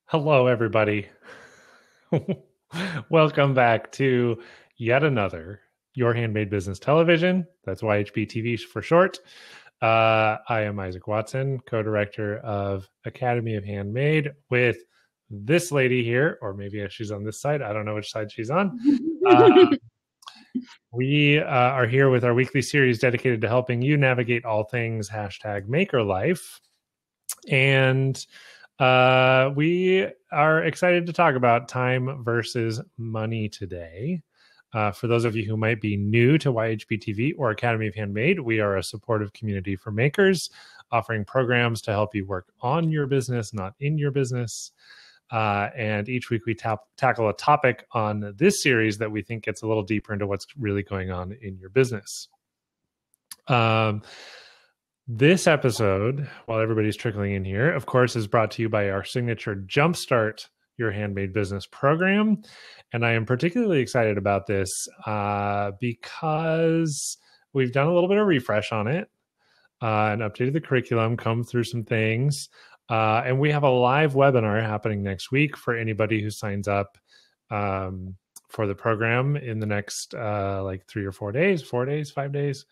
Hello, everybody. Welcome back to yet another Your Handmade Business Television. That's YHB TV for short. I am Isaac Watson, co-director of Academy of Handmade, with this lady here, or maybe she's on this side. I don't know which side she's on. We are here with our weekly series dedicated to helping you navigate all things #maker life. And we are excited to talk about time versus money today. For those of you who might be new to YHB TV or Academy of Handmade, we are a supportive community for makers, offering programs to help you work on your business, not in your business. And each week we tackle a topic on this series that we think gets a little deeper into what's really going on in your business. This episode, while everybody's trickling in here, of course, is brought to you by our signature Jumpstart Your Handmade Business program. And I am particularly excited about this because we've done a little bit of refresh on it and updated the curriculum, come through some things. And we have a live webinar happening next week for anybody who signs up for the program in the next like 3 or 4 days, 4 days, 5 days.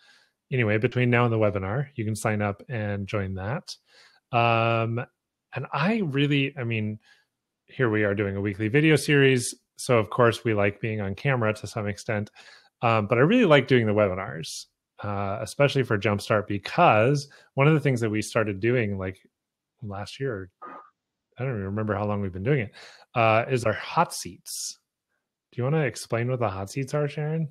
Anyway, between now and the webinar, you can sign up and join that. And I mean, here we are doing a weekly video series. So of course we like being on camera to some extent. But I really like doing the webinars, especially for Jumpstart, because one of the things that we started doing like last year, I don't even remember how long we've been doing it, is our hot seats. Do you want to explain what the hot seats are, Sharon?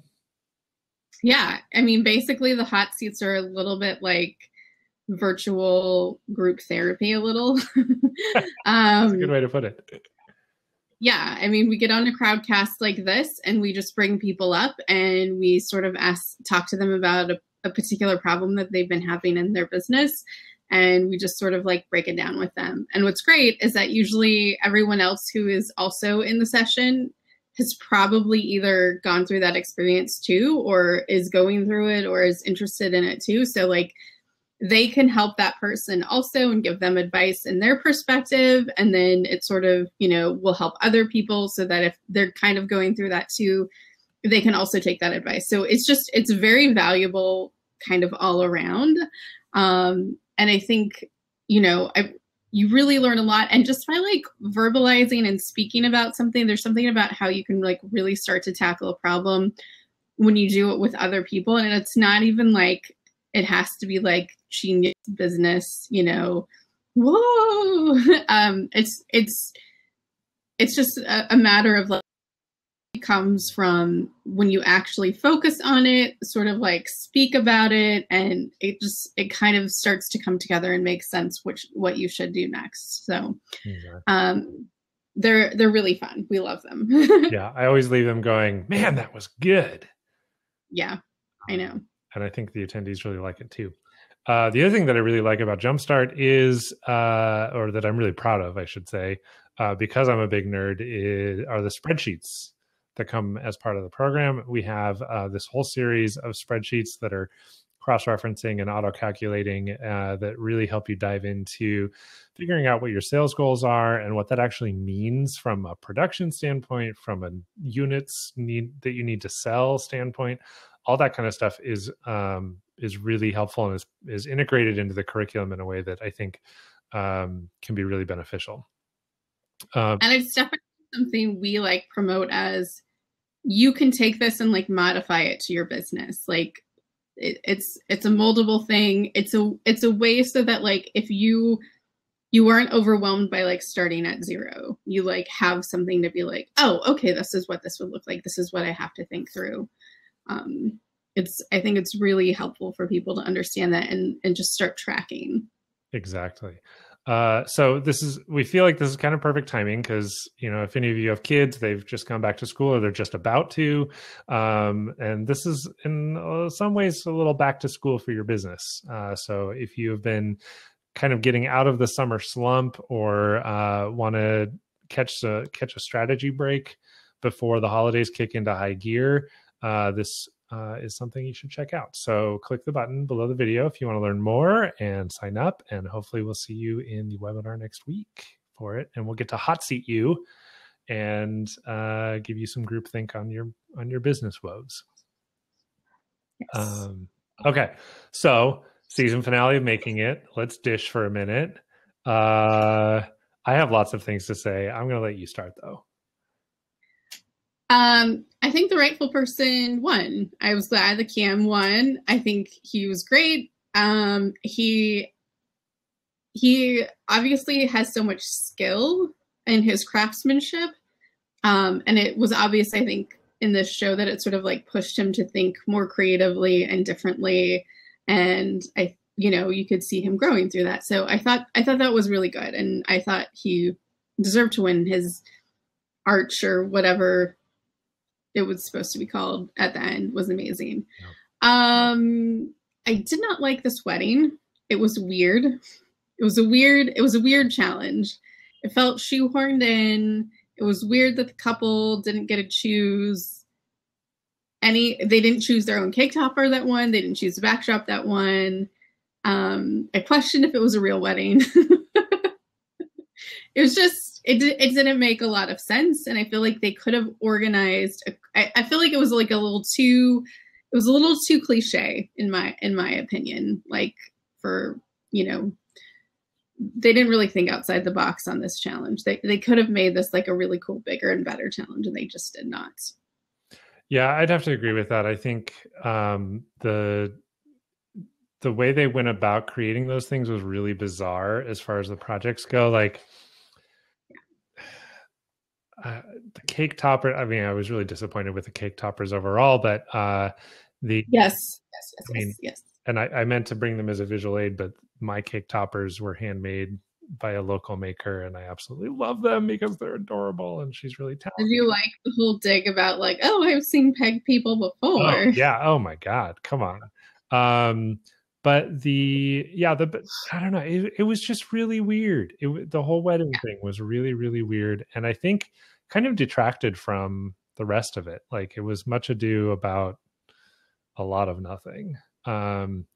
Yeah, I mean, basically the hot seats are a little bit like virtual group therapy a little. That's a good way to put it. Yeah, I mean, we get on a crowdcast like this and we just bring people up and we sort of talk to them about a particular problem that they've been having in their business. And we just sort of like break it down with them. And what's great is that usually everyone else who is also in the session has probably either gone through that experience too, or is going through it, or is interested in it too. So like they can help that person also and give them advice in their perspective. And then it sort of, will help other people so that if they're kind of going through that too, they can also take that advice. So it's very valuable kind of all around. And I think, you really learn a lot. And just by like verbalizing and speaking about something, there's something about how you can like really start to tackle a problem when you do it with other people. And it's not even like, it has to be like genius business, whoa. It's just a matter of like, it comes from when you actually focus on it, sort of like speak about it, and it kind of starts to come together and make sense what you should do next. So they're really fun. We love them. Yeah, I always leave them going, man, that was good. Yeah, I know. And I think the attendees really like it too. The other thing that I really like about Jumpstart is, or that I'm really proud of, I should say, because I'm a big nerd, are the spreadsheets that come as part of the program. We have this whole series of spreadsheets that are cross-referencing and auto-calculating that really help you dive into figuring out what your sales goals are and what that actually means from a production standpoint, from a units that you need to sell standpoint. All that kind of stuff is really helpful and is integrated into the curriculum in a way that I think can be really beneficial. And it's definitely something we like promote as you can take this and like modify it to your business. Like it's a moldable thing. It's a way so that like if you aren't overwhelmed by like starting at zero, you like have something to be like, oh, okay, this is what this would look like. This is what I have to think through. I think it's really helpful for people to understand that and just start tracking. Exactly. So we feel like this is kind of perfect timing because, if any of you have kids, they've just gone back to school or they're just about to. And this is in some ways a little back to school for your business. So if you have been kind of getting out of the summer slump or want to catch a strategy break before the holidays kick into high gear, this is something you should check out. So click the button below the video if you want to learn more and sign up, and hopefully we'll see you in the webinar next week. for it, and we'll get to hot seat you and give you some groupthink on your business woes. Yes. Okay, so season finale of Making It. Let's dish for a minute. I have lots of things to say. I'm going to let you start, though. I think the rightful person won. I was glad that Cam won. I think he was great. He obviously has so much skill in his craftsmanship. And it was obvious, I think, in this show that it sort of like pushed him to think more creatively and differently. And you could see him growing through that. So I thought that was really good. And I thought he deserved to win. His arch or whatever it was supposed to be called at the end was amazing. Yeah. I did not like this wedding. It was weird. It was a weird challenge. It felt shoehorned in. It was weird that the couple didn't get to choose they didn't choose their own cake topper that won. They didn't choose the backdrop that won. I questioned if it was a real wedding. It was just, it didn't make a lot of sense. And I feel like they could have organized, I feel like it was like a little too cliche in my opinion, like for, they didn't really think outside the box on this challenge. They could have made this like a really cool, bigger and better challenge, and they just did not. Yeah, I'd have to agree with that. I think the way they went about creating those things was really bizarre as far as the projects go. Like the cake topper, I mean, I was really disappointed with the cake toppers overall, but yes. And I meant to bring them as a visual aid, but my cake toppers were handmade by a local maker, and I absolutely love them because they're adorable, and she's really talented. Did you like the whole dig about like, oh, I've seen peg people before? Oh, yeah. Oh my God. Come on. But I don't know. It was just really weird. The whole wedding thing was really, really weird. And I think kind of detracted from the rest of it. Like it was much ado about a lot of nothing. And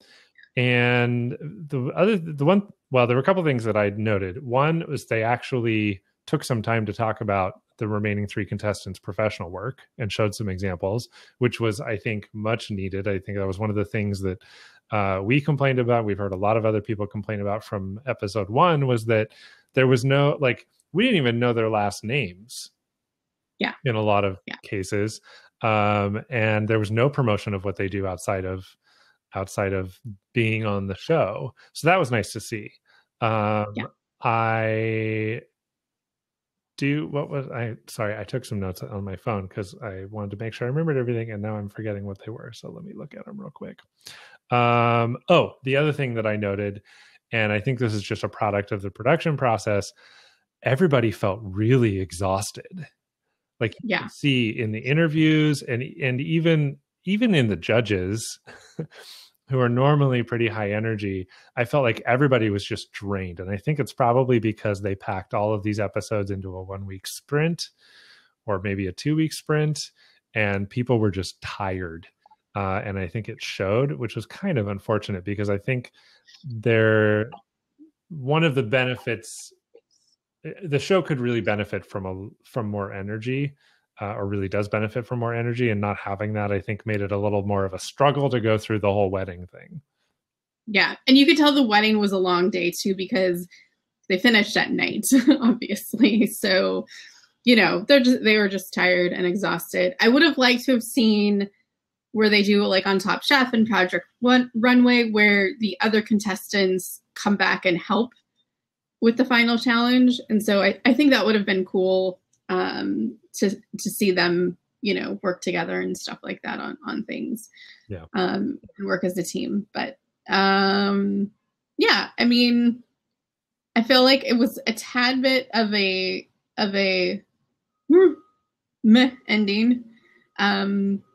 there were a couple of things that I noted. One was they actually took some time to talk about the remaining 3 contestants' professional work and showed some examples, which was, I think, much needed. I think that was one of the things that we complained about. We've heard a lot of other people complain about from episode 1 was that there was no, like, we didn't even know their last names. Yeah. In a lot of cases. And there was no promotion of what they do outside of being on the show. So that was nice to see. I took some notes on my phone because I wanted to make sure I remembered everything, and now I'm forgetting what they were. So let me look at them real quick. The other thing that I noted, and I think this is just a product of the production process, everybody felt really exhausted. Like you can see in the interviews and even in the judges who are normally pretty high energy, I felt like everybody was just drained. And I think it's probably because they packed all of these episodes into a 1-week sprint or maybe a 2-week sprint, and people were just tired. And I think it showed, which was kind of unfortunate because I think one of the benefits, the show could really benefit from more energy, or really does benefit from more energy, and not having that, I think, made it a little more of a struggle to go through the whole wedding thing. Yeah. And you could tell the wedding was a long day too, because they finished at night, obviously. So, they were just tired and exhausted. I would have liked to have seen where they do like on Top Chef and Project Runway, where the other contestants come back and help with the final challenge. And so I think that would have been cool to see them, work together and stuff like that on things. Yeah. And work as a team. But I mean, I feel like it was a tad bit of a meh ending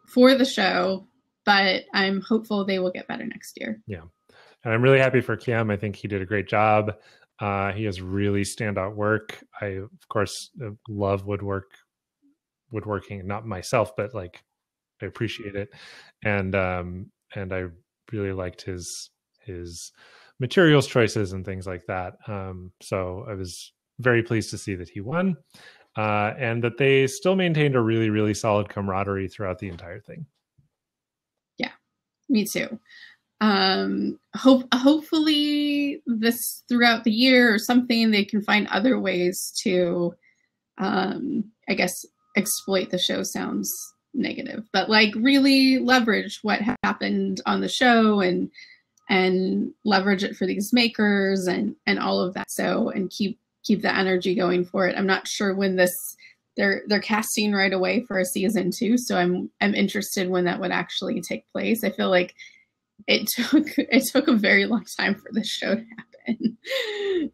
for the show, but I'm hopeful they will get better next year. Yeah. And I'm really happy for Kim. I think he did a great job. He has really standout work. I, of course, love woodworking, not myself, but like I appreciate it. And I really liked his materials choices and things like that. So I was very pleased to see that he won, and that they still maintained a really, really solid camaraderie throughout the entire thing. Yeah, me too. Hopefully this throughout the year or something, they can find other ways to, I guess, exploit the show sounds negative, but like really leverage what happened on the show and leverage it for these makers and all of that. So, and keep the energy going for it. I'm not sure when they're casting right away for a season 2. So I'm interested when that would actually take place. I feel like it took a very long time for this show to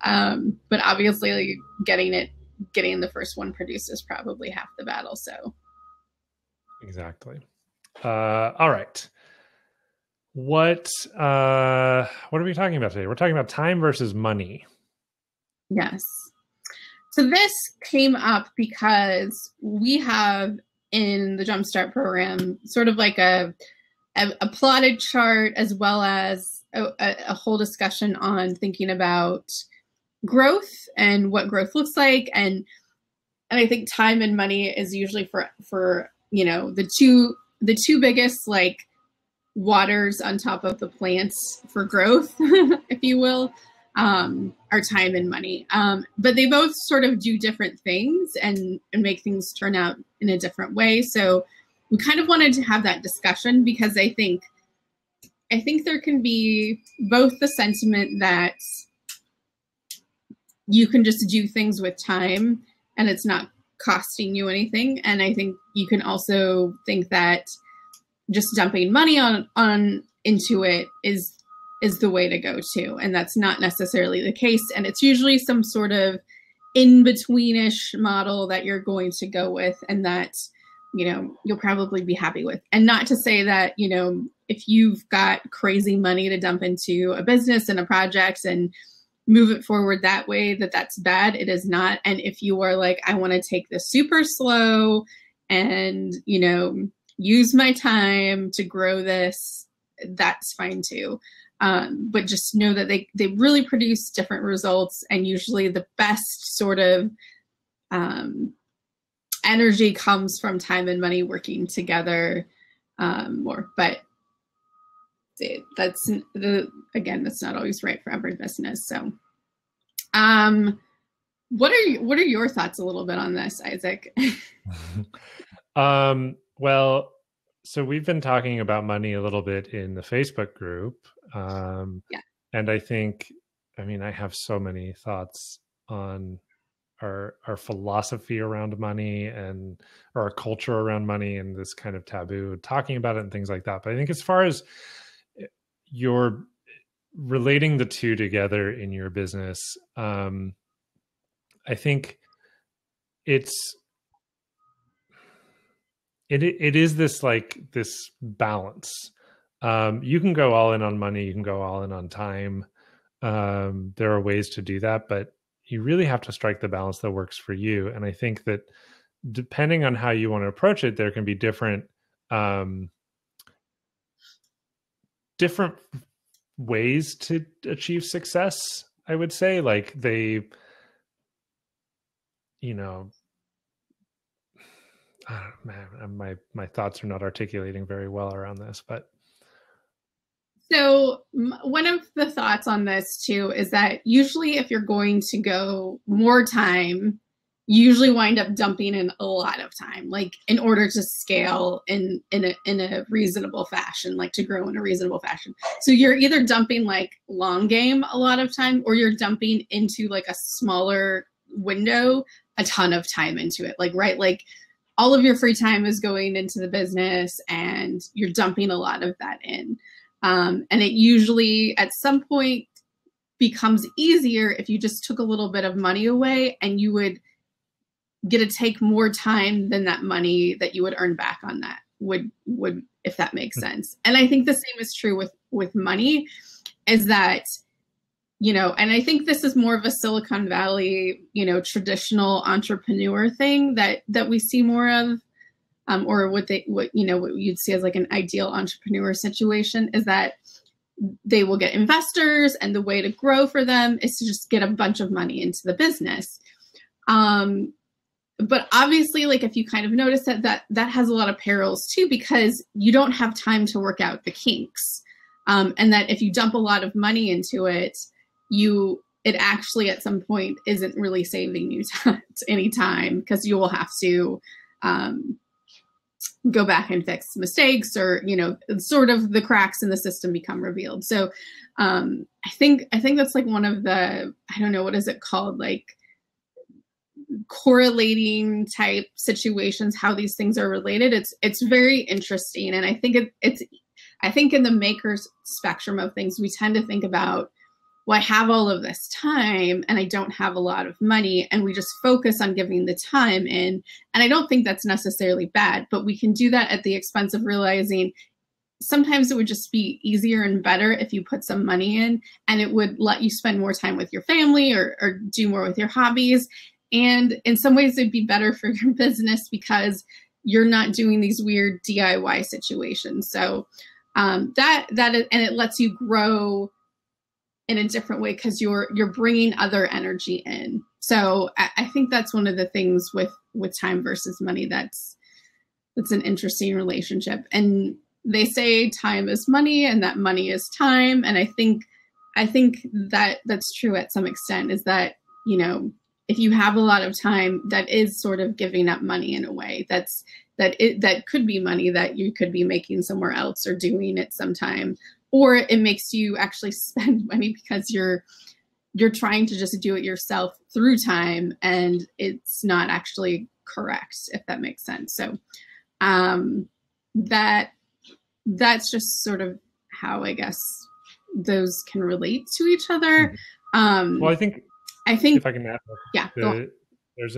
happen. But obviously like, getting the first one produced is probably half the battle. So exactly. All right. What are we talking about today? We're talking about time versus money. Yes. So this came up because we have in the Jumpstart program sort of like a plotted chart, as well as a whole discussion on thinking about growth and what growth looks like. And I think time and money is usually for the two biggest like waters on top of the plants for growth, if you will, are time and money. But they both sort of do different things and make things turn out in a different way. So we kind of wanted to have that discussion because I think there can be both the sentiment that you can just do things with time and it's not costing you anything. And I think you can also think that just dumping money on into it is the way to go too. And that's not necessarily the case. And it's usually some sort of in-betweenish model that you're going to go with and that, you'll probably be happy with. And not to say that, if you've got crazy money to dump into a business and a project and move it forward that way, that's bad. It is not. And if you are like, I want to take this super slow and, use my time to grow this, that's fine too. But just know that they really produce different results, and usually the best sort of energy comes from time and money working together more. But that's not always right for every business. So, what are your thoughts a little bit on this, Isaac? Well, so we've been talking about money a little bit in the Facebook group. And I have so many thoughts on our philosophy around money and our culture around money and this kind of taboo talking about it and things like that. But I think as far as you're relating the two together in your business, I think it is this balance. You can go all in on money, you can go all in on time. There are ways to do that, but you really have to strike the balance that works for you. And I think that depending on how you want to approach it, there can be different ways to achieve success. I would say my thoughts are not articulating very well around this, but. So one of the thoughts on this too is that usually if you're going to go more time, you usually wind up dumping in a lot of time, like in order to scale in a reasonable fashion, like to grow in a reasonable fashion. So you're either dumping like long game a lot of time, or you're dumping into like a smaller window a ton of time into it. Like all of your free time is going into the business and you're dumping a lot of that in. And it usually at some point becomes easier if you just took a little bit of money away, and you would get to take more time than that money that you would earn back on that would, if that makes sense. And I think the same is true with money, is that, and I think this is more of a Silicon Valley, traditional entrepreneur thing that we see more of. Or what you'd see as like an ideal entrepreneur situation is that they will get investors, and the way to grow for them is to just get a bunch of money into the business. But obviously, like if you kind of notice that has a lot of perils too, because you don't have time to work out the kinks. And that if you dump a lot of money into it, it actually at some point isn't really saving you any time, because you will have to go back and fix mistakes, or, you know, sort of the cracks in the system become revealed. So I think that's like one of the, I don't know, what is it called? Like correlating type situations, how these things are related. It's very interesting. And I think I think in the makers spectrum of things, we tend to think about, well, I have all of this time and I don't have a lot of money, and we just focus on giving the time in. And I don't think that's necessarily bad, but we can do that at the expense of realizing sometimes it would just be easier and better if you put some money in, and it would let you spend more time with your family, or do more with your hobbies. And in some ways it'd be better for your business because you're not doing these weird DIY situations. So that is, and it lets you grow in a different way because you're bringing other energy in. So I think that's one of the things with time versus money. That's an interesting relationship. And they say time is money and that money is time. And I think that that's true at some extent, is that, you know, if you have a lot of time, that is sort of giving up money in a way. That could be money that you could be making somewhere else or doing it sometime, or it makes you actually spend money because you're trying to just do it yourself through time, and it's not actually correct, if that makes sense. So that's just sort of how I guess those can relate to each other. Well, I think if I can add, there's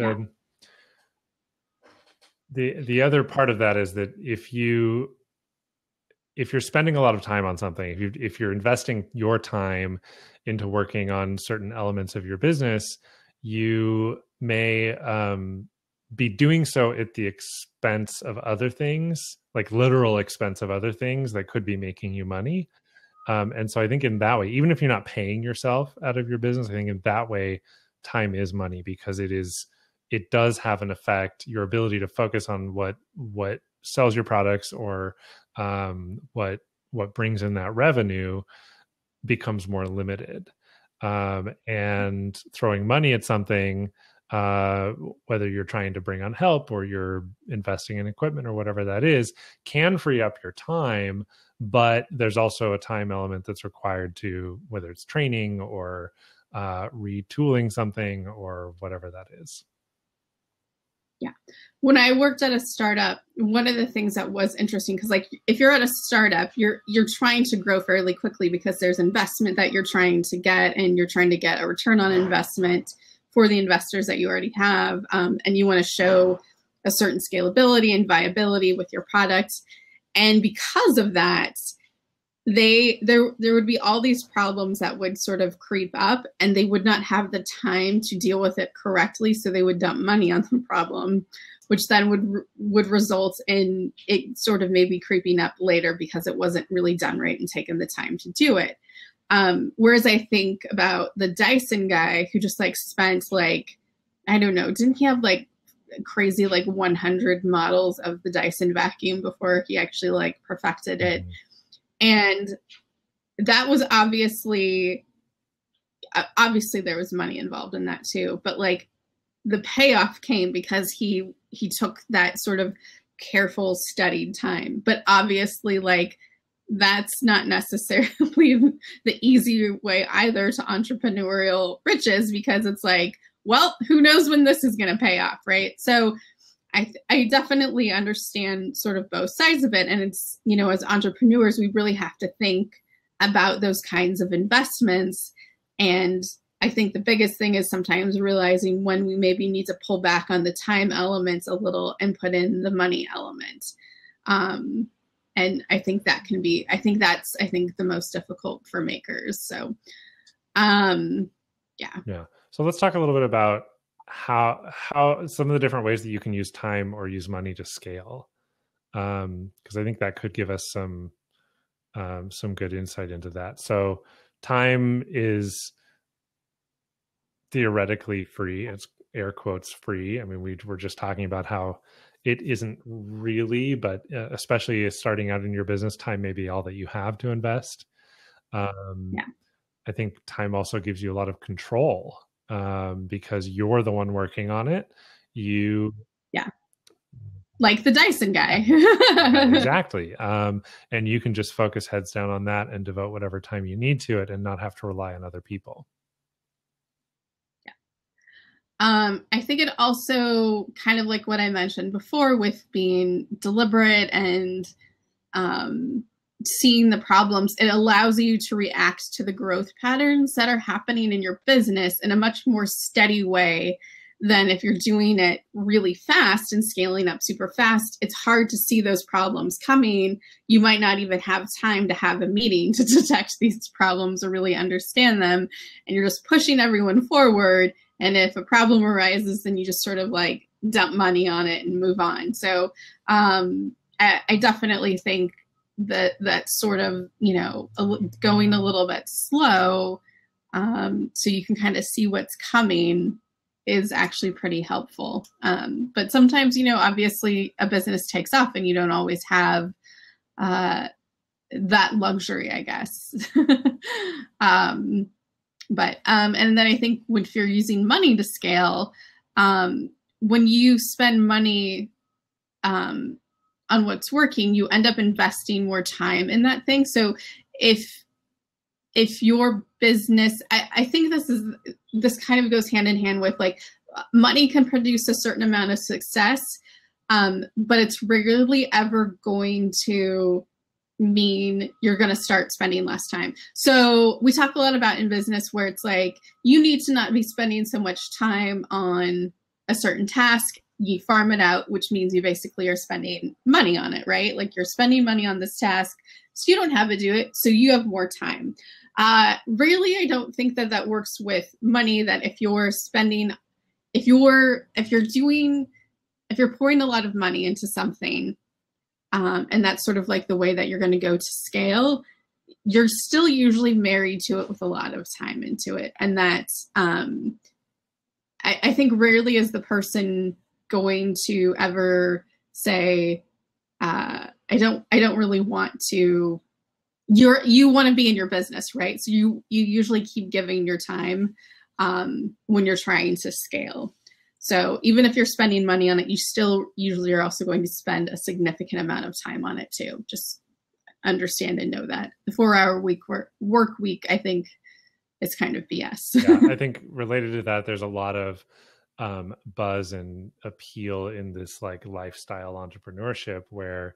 the other part of that is that if you're spending a lot of time on something, if you're investing your time into working on certain elements of your business, you may be doing so at the expense of other things, like literal expense of other things that could be making you money. And so I think in that way, even if you're not paying yourself out of your business, I think in that way, time is money, because it does have an effect. Your ability to focus on what sells your products, or what brings in that revenue, becomes more limited. And throwing money at something, whether you're trying to bring on help or you're investing in equipment or whatever that is, can free up your time. But there's also a time element that's required to, whether it's training or retooling something or whatever that is. Yeah. When I worked at a startup, one of the things that was interesting, because like if you're at a startup, you're trying to grow fairly quickly because there's investment that you're trying to get, and you're trying to get a return on investment for the investors that you already have. And you want to show a certain scalability and viability with your product. And because of that, there would be all these problems that would sort of creep up, and they would not have the time to deal with it correctly. So they would dump money on the problem, which then would result in it sort of maybe creeping up later because it wasn't really done right and taken the time to do it. Whereas I think about the Dyson guy who just like spent like, I don't know, didn't he have like crazy like 100 models of the Dyson vacuum before he actually like perfected it? And that was obviously there was money involved in that too, but like the payoff came because he took that sort of careful, studied time. But obviously, like, that's not necessarily the easy way either to entrepreneurial riches, because it's like, well, who knows when this is going to pay off, right? So I definitely understand sort of both sides of it. And it's, you know, as entrepreneurs, we really have to think about those kinds of investments. And I think the biggest thing is sometimes realizing when we maybe need to pull back on the time elements a little and put in the money element. And I think that can be, I think the most difficult for makers. So, yeah. Yeah. So let's talk a little bit about how some of the different ways that you can use time or use money to scale. Because I think that could give us some good insight into that. So time is theoretically free. air quotes free. I mean, we were just talking about how it isn't really, but especially starting out in your business, time may be all that you have to invest. Yeah. I think time also gives you a lot of control because you're the one working on it. You, yeah, like the Dyson guy. exactly. And you can just focus heads down on that and devote whatever time you need to it and not have to rely on other people. I think it also kind of like what I mentioned before with being deliberate and seeing the problems, it allows you to react to the growth patterns that are happening in your business in a much more steady way than if you're doing it really fast and scaling up super fast. It's hard to see those problems coming. You might not even have time to have a meeting to detect these problems or really understand them. And you're just pushing everyone forward. And if a problem arises, then you just sort of like dump money on it and move on. So I definitely think that sort of, you know, going a little bit slow so you can kind of see what's coming is actually pretty helpful. But sometimes, you know, obviously a business takes off and you don't always have that luxury, I guess. But and then I think if you're using money to scale, when you spend money on what's working, you end up investing more time in that thing. So if your business, I think this kind of goes hand in hand with like money can produce a certain amount of success, but it's rarely ever going to mean you're going to start spending less time. So we talk a lot about in business where it's like, you need to not be spending so much time on a certain task. You farm it out, which means you basically are spending money on it, right? Like you're spending money on this task, so you don't have to do it, so you have more time. Really, I don't think that works with money, that if you're pouring a lot of money into something, and that's sort of like the way that you're going to go to scale, you're still usually married to it with a lot of time into it. And that's, I think rarely is the person going to ever say, I don't really want to, you want to be in your business, right? So you usually keep giving your time when you're trying to scale. So even if you're spending money on it, you still usually are also going to spend a significant amount of time on it too. Just understand and know that. The 4-hour work week, I think, is kind of BS. Yeah, I think related to that, there's a lot of buzz and appeal in this like lifestyle entrepreneurship where,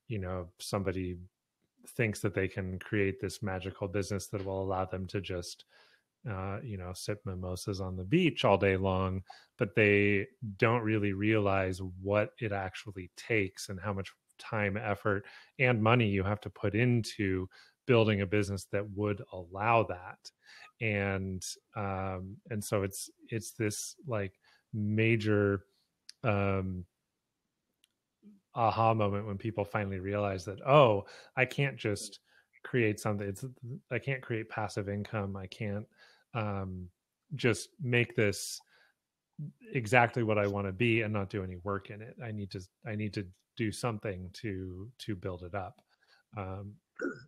you know, somebody thinks that they can create this magical business that will allow them to just you know, sip mimosas on the beach all day long, but they don't really realize what it actually takes and how much time, effort, and money you have to put into building a business that would allow that. And so it's this like major aha moment when people finally realize that, oh, I can't just create something. I can't create passive income. I can't just make this exactly what I want to be and not do any work in it. I need to do something to build it up.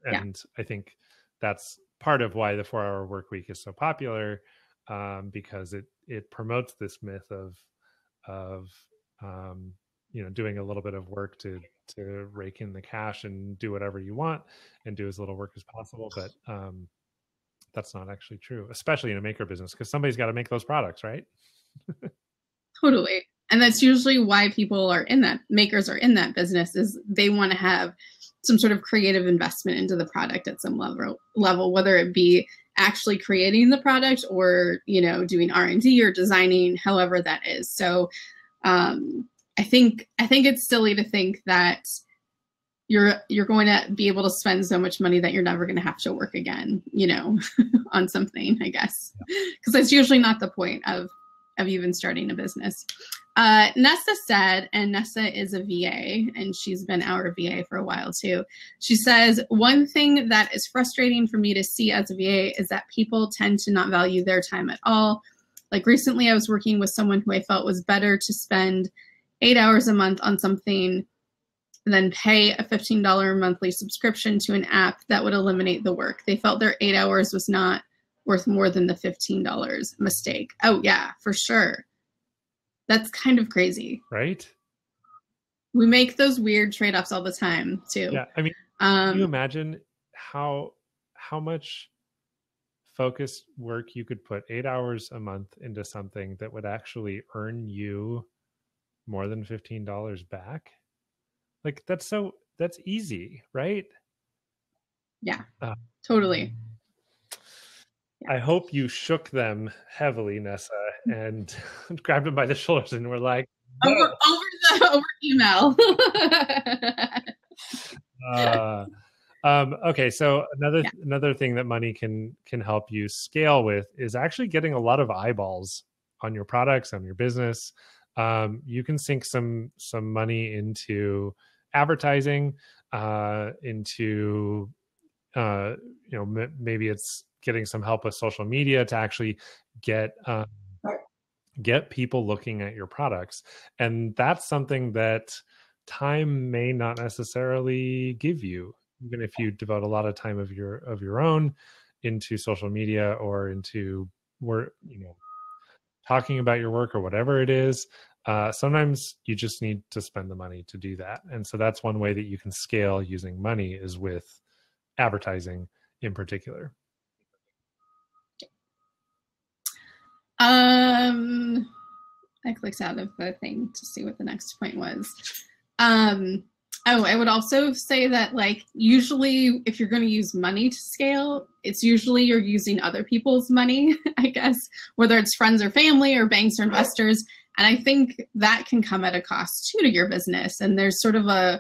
And I think that's part of why the 4-hour work week is so popular, because it promotes this myth of you know, doing a little bit of work to rake in the cash and do whatever you want and do as little work as possible. But that's not actually true, especially in a maker business, because somebody's got to make those products, right? Totally. And that's usually why makers are in that business, is they want to have some sort of creative investment into the product at some level, whether it be actually creating the product or, you know, doing R&D or designing, however that is. So I think it's silly to think that you're going to be able to spend so much money that you're never going to have to work again, you know, on something, I guess, because that's usually not the point of even starting a business. Nessa said, and Nessa is a VA, and she's been our VA for a while too. She says, one thing that is frustrating for me to see as a VA is that people tend to not value their time at all. Like recently I was working with someone who I felt was better to spend 8 hours a month on something than pay a $15 monthly subscription to an app that would eliminate the work. They felt their 8 hours was not worth more than the $15. Mistake. Oh yeah, for sure. That's kind of crazy. Right? We make those weird trade-offs all the time too. Yeah. I mean, can you imagine how much focused work you could put 8 hours a month into something that would actually earn you more than $15 back? Like that's easy, right? Yeah, totally. I hope you shook them heavily, Nessa, and grabbed them by the shoulders and were like, no. over email. Okay, so another thing that money can help you scale with is actually getting a lot of eyeballs on your products, on your business. You can sink some money into advertising, into maybe it's getting some help with social media to actually get people looking at your products. And that's something that time may not necessarily give you, even if you devote a lot of time of your own into social media or into work, talking about your work or whatever it is. Sometimes you just need to spend the money to do that. And so that's one way that you can scale using money, is with advertising in particular. I clicked out of the thing to see what the next point was. I would also say that, like, usually if you're going to use money to scale, it's usually you're using other people's money, I guess, whether it's friends or family or banks or investors. And I think that can come at a cost too to your business. And there's sort of a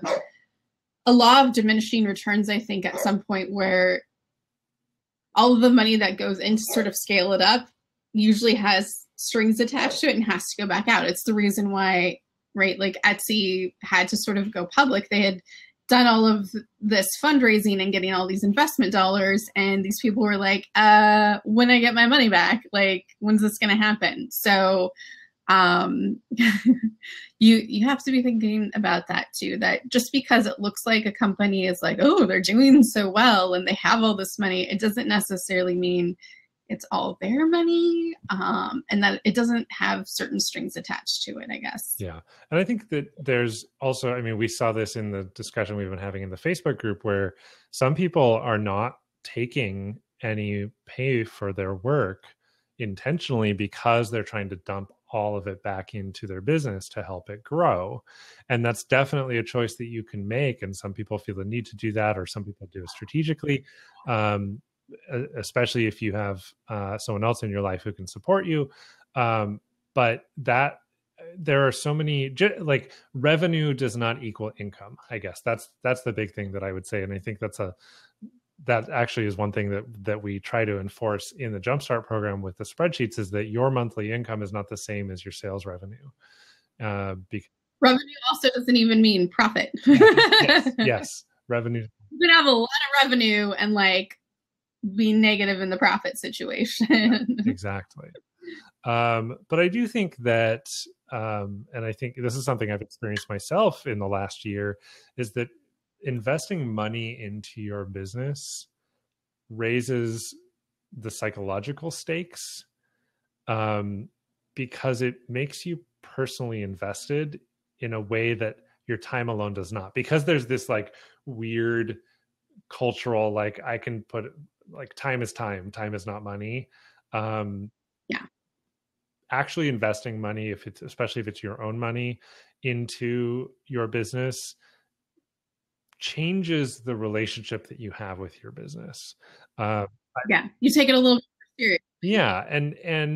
law of diminishing returns, I think, at some point, where all of the money that goes in to sort of scale it up usually has strings attached to it and has to go back out. It's the reason why, right, like Etsy had to sort of go public. They had done all of this fundraising and getting all these investment dollars, and these people were like, when I get my money back, like, when's this going to happen? So you have to be thinking about that too, that just because it looks like a company is like, oh, they're doing so well and they have all this money, it doesn't necessarily mean it's all their money, and that it doesn't have certain strings attached to it, I guess. Yeah. And I think that there's also, I mean, we saw this in the discussion we've been having in the Facebook group, where some people are not taking any pay for their work intentionally because they're trying to dump all of it back into their business to help it grow. And that's definitely a choice that you can make. And some people feel the need to do that, or some people do it strategically. Especially if you have someone else in your life who can support you. But that there are so many, like, revenue does not equal income. I guess that's the big thing that I would say. And I think that actually is one thing that we try to enforce in the Jumpstart program with the spreadsheets, is that your monthly income is not the same as your sales revenue. Revenue also doesn't even mean profit. Yes. Revenue. You can have a lot of revenue and, like, be negative in the profit situation. Exactly. But I do think that, and I think this is something I've experienced myself in the last year, is that investing money into your business raises the psychological stakes, because it makes you personally invested in a way that your time alone does not, because there's this, like, weird cultural, like, I can put, like, time is time is not money. Actually investing money, especially if it's your own money, into your business changes the relationship that you have with your business. You take it a little bit serious. Yeah. And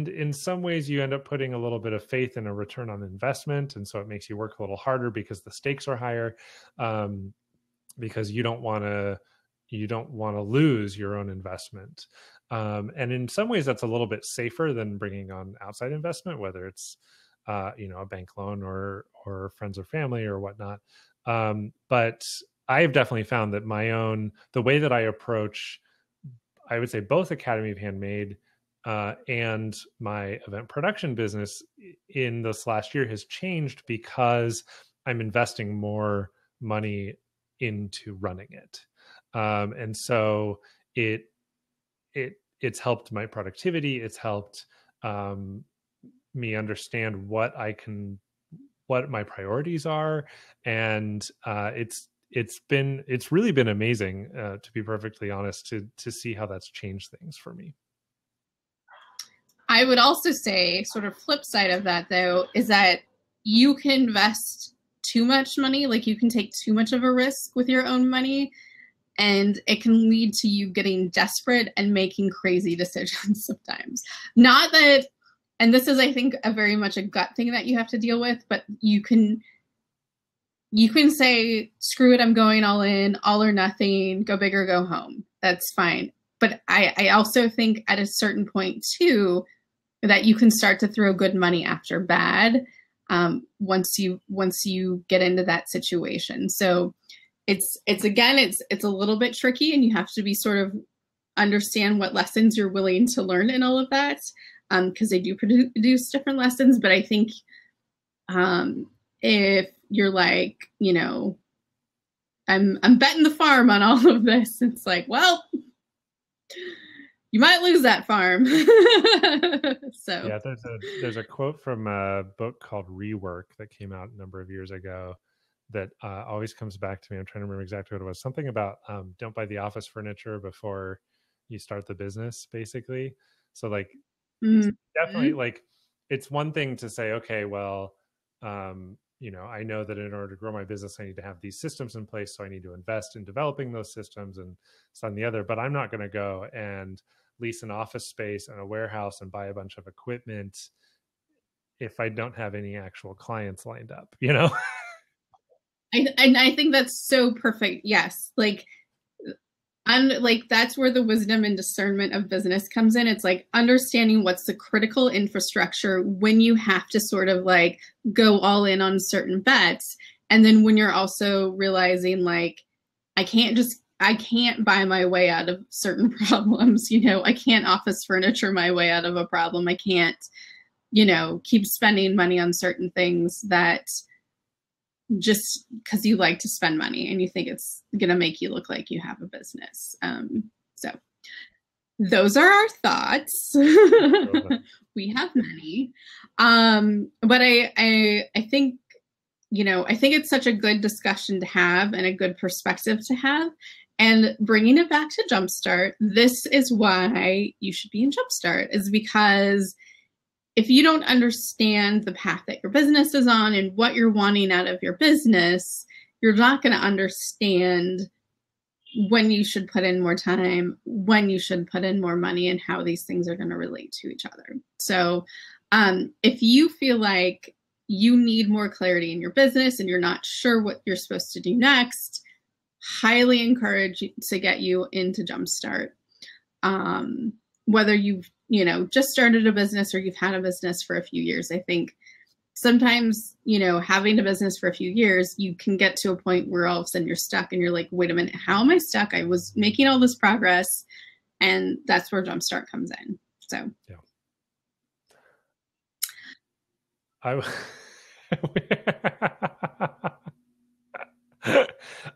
in some ways you end up putting a little bit of faith in a return on investment. And so it makes you work a little harder because the stakes are higher, because you don't want to lose your own investment. And in some ways that's a little bit safer than bringing on outside investment, whether it's, a bank loan or friends or family or whatnot. But I've definitely found that the way that I approach, I would say, both Academy of Handmade And my event production business in this last year has changed because I'm investing more money into running it. And so it's helped my productivity. It's helped me understand what my priorities are. And it's really been amazing, to be perfectly honest, to see how that's changed things for me. I would also say, sort of flip side of that, though, is that you can invest too much money, like you can take too much of a risk with your own money, and it can lead to you getting desperate and making crazy decisions sometimes. Not that, and this is, I think, a very much a gut thing that you have to deal with, but you can say, screw it, I'm going all in, all or nothing, go big or go home. That's fine. But I also think at a certain point too, that you can start to throw good money after bad, once you get into that situation. So it's a little bit tricky, and you have to be sort of understand what lessons you're willing to learn in all of that, because they do produce different lessons. But I think if you're like, I'm betting the farm on all of this, it's like, well, you might lose that farm. So yeah, there's a quote from a book called Rework that came out a number of years ago that always comes back to me. I'm trying to remember exactly what it was. Something about don't buy the office furniture before you start the business, basically. So like, definitely, like, it's one thing to say, okay, well, I know that in order to grow my business, I need to have these systems in place. So I need to invest in developing those systems and so on the other, but I'm not going to go and lease an office space and a warehouse and buy a bunch of equipment if I don't have any actual clients lined up, I think that's so perfect. Yes. That's where the wisdom and discernment of business comes in. It's like understanding what's the critical infrastructure when you have to sort of like go all in on certain bets. And then when you're also realizing like, I can't buy my way out of certain problems. I can't office furniture my way out of a problem. I can't, keep spending money on certain things that just because you like to spend money and you think it's going to make you look like you have a business. So those are our thoughts. We have many. But I think, I think it's such a good discussion to have and a good perspective to have. And bringing it back to Jumpstart, this is why you should be in Jumpstart, is because if you don't understand the path that your business is on and what you're wanting out of your business, you're not going to understand when you should put in more time, when you should put in more money, and how these things are going to relate to each other. So if you feel like you need more clarity in your business and you're not sure what you're supposed to do next, highly encourage to get you into Jumpstart. Whether you've just started a business or you've had a business for a few years. I think sometimes, having a business for a few years, you can get to a point where all of a sudden you're stuck and you're like, wait a minute, how am I stuck? I was making all this progress. And that's where Jumpstart comes in. So, yeah.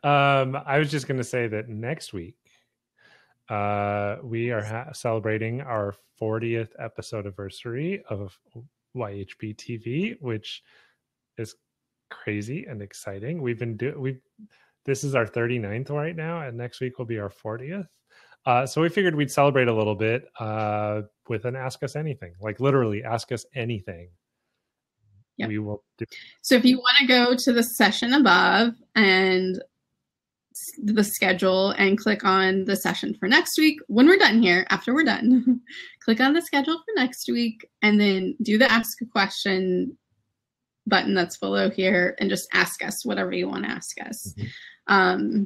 I was just going to say that next week, we are celebrating our 40th episode anniversary of YHB TV, which is crazy and exciting. This is our 39th right now, and next week will be our 40th. So we figured we'd celebrate a little bit with an Ask Us Anything, like literally ask us anything. Yep. We will do. So if you want to go to the session above and the schedule and click on the session for next week, when we're done here, after we're done, click on the schedule for next week and then do the ask a question button that's below here and just ask us whatever you want to ask us. Mm-hmm.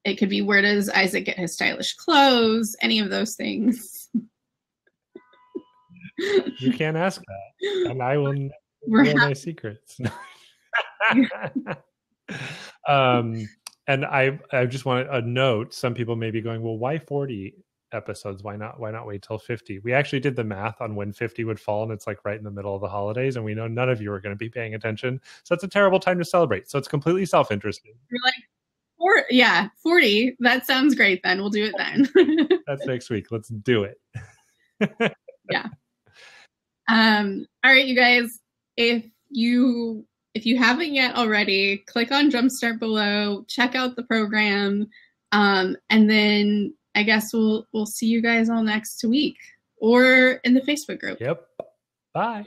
It could be, where does Isaac get his stylish clothes? Any of those things. You can't ask that, and I will reveal my secrets. And I just want a note. Some people may be going, well, why 40? episodes. Why not wait till 50? We actually did the math on when 50 would fall, and it's like right in the middle of the holidays, and we know none of you are going to be paying attention. So it's a terrible time to celebrate. So it's completely self-interested. You're like, 40. That sounds great. Then we'll do it then. That's next week. Let's do it. Yeah. All right, you guys, if you haven't yet already, click on Jumpstart below, check out the program, and then I guess we'll see you guys all next week or in the Facebook group. Yep. Bye.